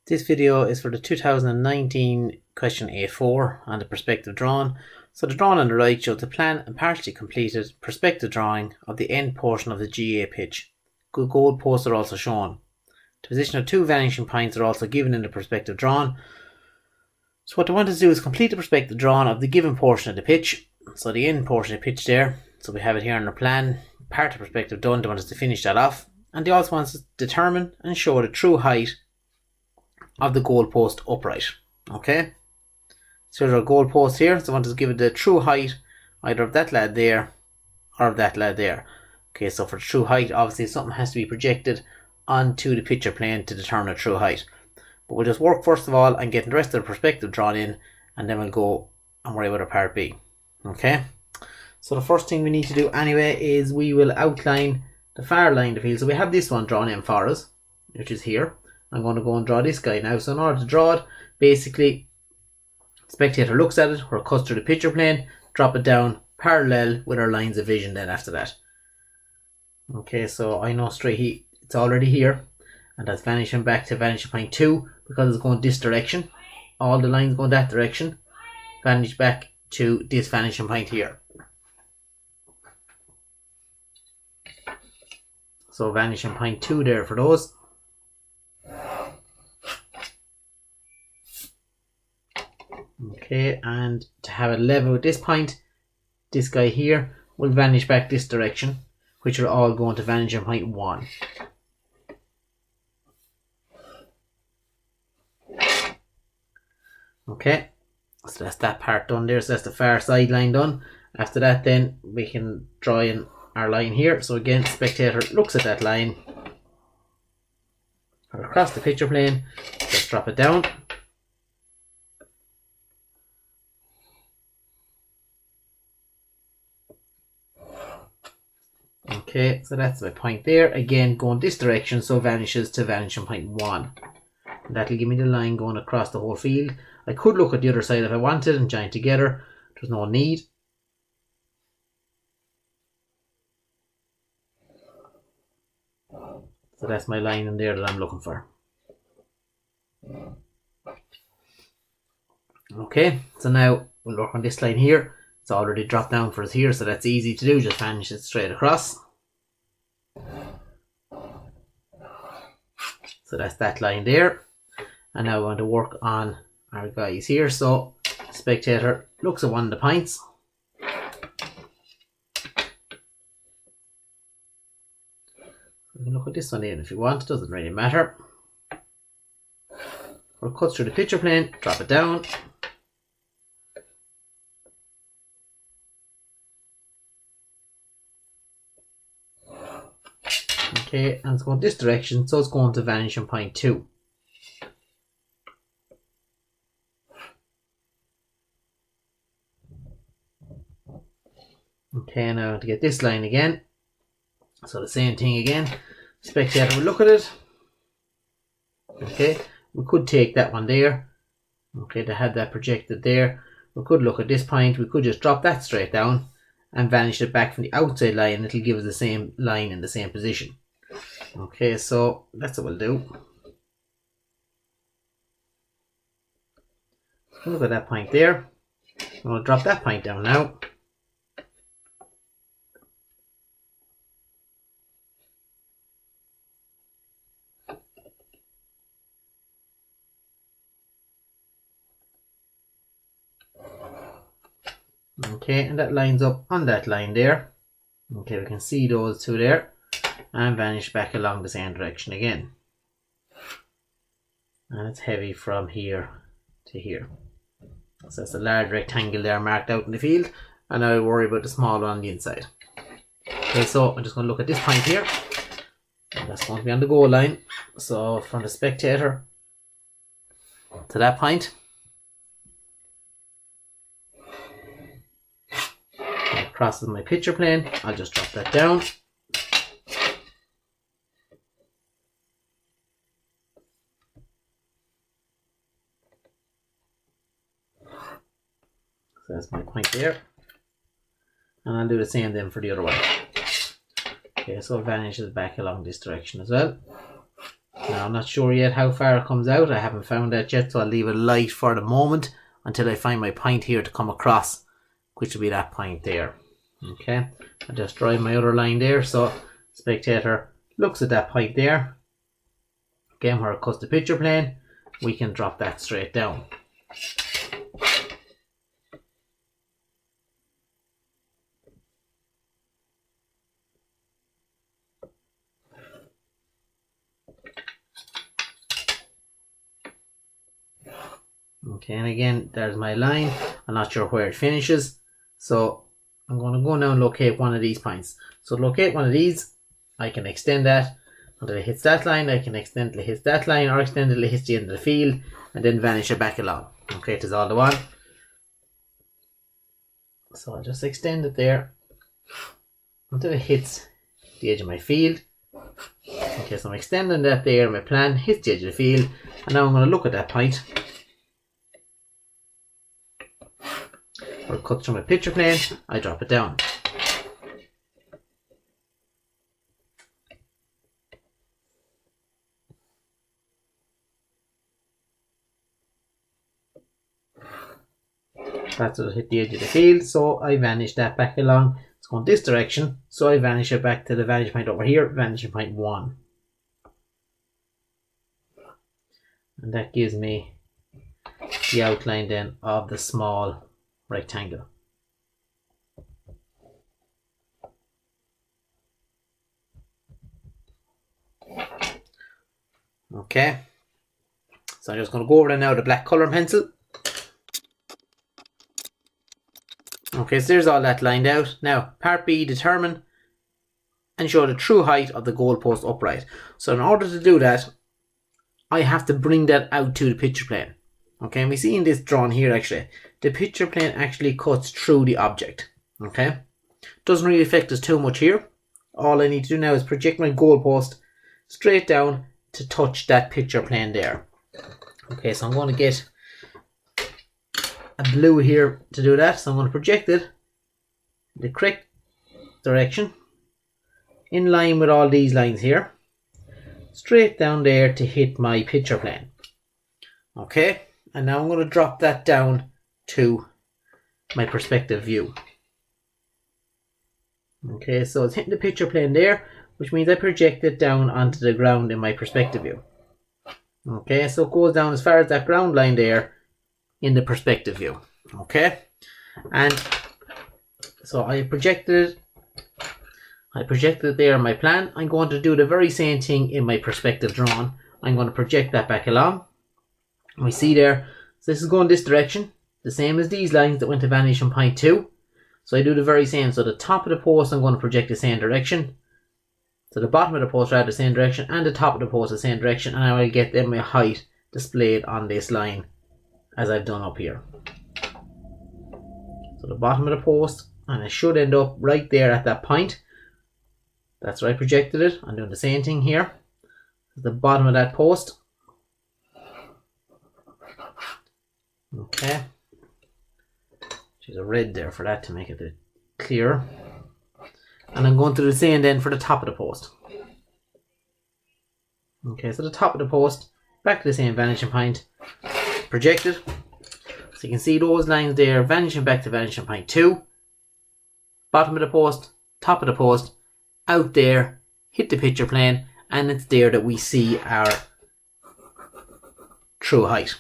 This video is for the 2019 question A4 on the perspective drawn. So the drawing on the right shows the plan and partially completed perspective drawing of the end portion of the GAA pitch. Good goal posts are also shown. The position of two vanishing points are also given in the perspective drawn. So what they want us to do is complete the perspective drawn of the given portion of the pitch. So the end portion of the pitch there. So we have it here on the plan. Part of the perspective done. They want us to finish that off. And they also want us to determine and show the true height of the goalpost upright. Okay, so there's our goalpost here. So I want to give it the true height either of that lad there or of that lad there. Okay, so for the true height, obviously something has to be projected onto the picture plane to determine the true height. But we'll just work first of all and get the rest of the perspective drawn in, and then we'll go and worry about our part B. Okay, so the first thing we need to do anyway is we will outline the far line of the field. So we have this one drawn in for us, which is here. I'm going to go and draw this guy now. So in order to draw it, basically, the spectator looks at it, or cuts through the picture plane, drop it down parallel with our lines of vision then after that. Okay, so I know straight it's already here, and that's vanishing back to vanishing point 2 because it's going this direction. All the lines going that direction. Vanish back to this vanishing point here. So vanishing point 2 there for those. Okay, and to have it level with this point, this guy here will vanish back this direction, which are all going to vanishing point 1. Okay, so that's that part done there. So that's the far side line done. After that then we can draw in our line here. So again, spectator looks at that line across the picture plane, just drop it down. Okay, so that's my point there. Again, going this direction, so vanishes to vanishing point 1. And that'll give me the line going across the whole field. I could look at the other side if I wanted and join together. There's no need. So that's my line in there that I'm looking for. Okay, so now we'll work on this line here. It's already dropped down for us here, so that's easy to do. Just vanish it straight across. So that's that line there. And now we want to work on our guys here. So spectator looks at one of the points. You can look at this one in if you want, it doesn't really matter. Or cut through the picture plane, drop it down. Okay, and it's going this direction, so it's going to vanishing point 2. Okay, now to get this line again. So the same thing again. Spectator will look at it. Okay, we could take that one there. Okay, to have that projected there. We could look at this point. We could just drop that straight down and vanish it back from the outside line. It'll give us the same line in the same position. Okay, so that's what we'll do. Look at that point there. I'm going to drop that point down now. Okay, and that lines up on that line there. Okay, we can see those two there. And vanish back along the same direction again. And it's heavy from here to here. So that's a large rectangle there marked out in the field. And I'll worry about the small one on the inside. Okay, so I'm just going to look at this point here. And that's going to be on the goal line. So from the spectator to that point. Crosses my picture plane. I'll just drop that down. So that's my point there. And I'll do the same then for the other one. Okay, so it vanishes back along this direction as well. Now I'm not sure yet how far it comes out. I haven't found that yet, so I'll leave it light for the moment until I find my point here to come across, which will be that point there. Okay, I'll just draw my other line there, so spectator looks at that point there. Again, where it cuts the picture plane, we can drop that straight down. Okay, and again, there's my line. I'm not sure where it finishes, so I'm going to go now and locate one of these points. So to locate one of these, I can extend that until it hits that line. I can extend till it hits that line, or extend till it hits the end of the field, and then vanish it back along. Okay, it is all the one. So I'll just extend it there until it hits the edge of my field. Okay, so I'm extending that there. My plan hits the edge of the field, and now I'm going to look at that point. Or it cuts through my picture plane, I drop it down. That's what hit the edge of the field, so I vanish that back along. It's going this direction, so I vanish it back to the vanishing point over here, vanishing point 1. And that gives me the outline then of the small rectangle. Okay, so I'm just going to go over there now with a black colour pencil. Okay, so there's all that lined out. Now, part B, determine and show the true height of the goalpost upright. So in order to do that, I have to bring that out to the picture plane. Okay, and we see in this drawn here actually, the picture plane actually cuts through the object. Okay, doesn't really affect us too much here. All I need to do now is project my goalpost straight down to touch that picture plane there. Okay, so I'm going to get a blue here to do that. So I'm going to project it in the correct direction, in line with all these lines here, straight down there to hit my picture plane. Okay, and now I'm going to drop that down to my perspective view. Okay, so it's hitting the picture plane there, which means I project it down onto the ground in my perspective view. Okay, so it goes down as far as that ground line there in the perspective view. Okay, and so I projected it there in my plan. I'm going to do the very same thing in my perspective drawn. I'm going to project that back along. We see there, so this is going this direction, the same as these lines that went to vanishing point 2. So I do the very same. So the top of the post I'm going to project the same direction. So the bottom of the post rather the same direction, and the top of the post the same direction, and I will get then my height displayed on this line as I've done up here. So the bottom of the post, and it should end up right there at that point. That's where I projected it. I'm doing the same thing here. The bottom of that post. Okay. There's a red there for that to make it a bit clearer. And I'm going to do the same then for the top of the post. Okay, so the top of the post, back to the same vanishing point, projected. So you can see those lines there, vanishing back to vanishing point 2. Bottom of the post, top of the post, out there, hit the picture plane, and it's there that we see our true height.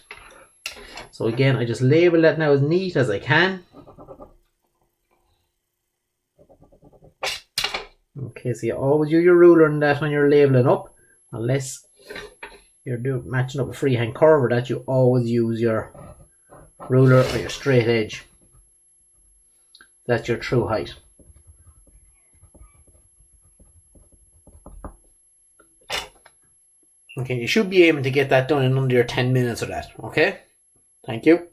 So again, I just label that now as neat as I can. Okay, so you always use your ruler in that when you're labeling up, unless you're matching up a freehand curve or that, you always use your ruler or your straight edge. That's your true height. Okay, you should be able to get that done in under your 10 minutes or that, okay? Thank you.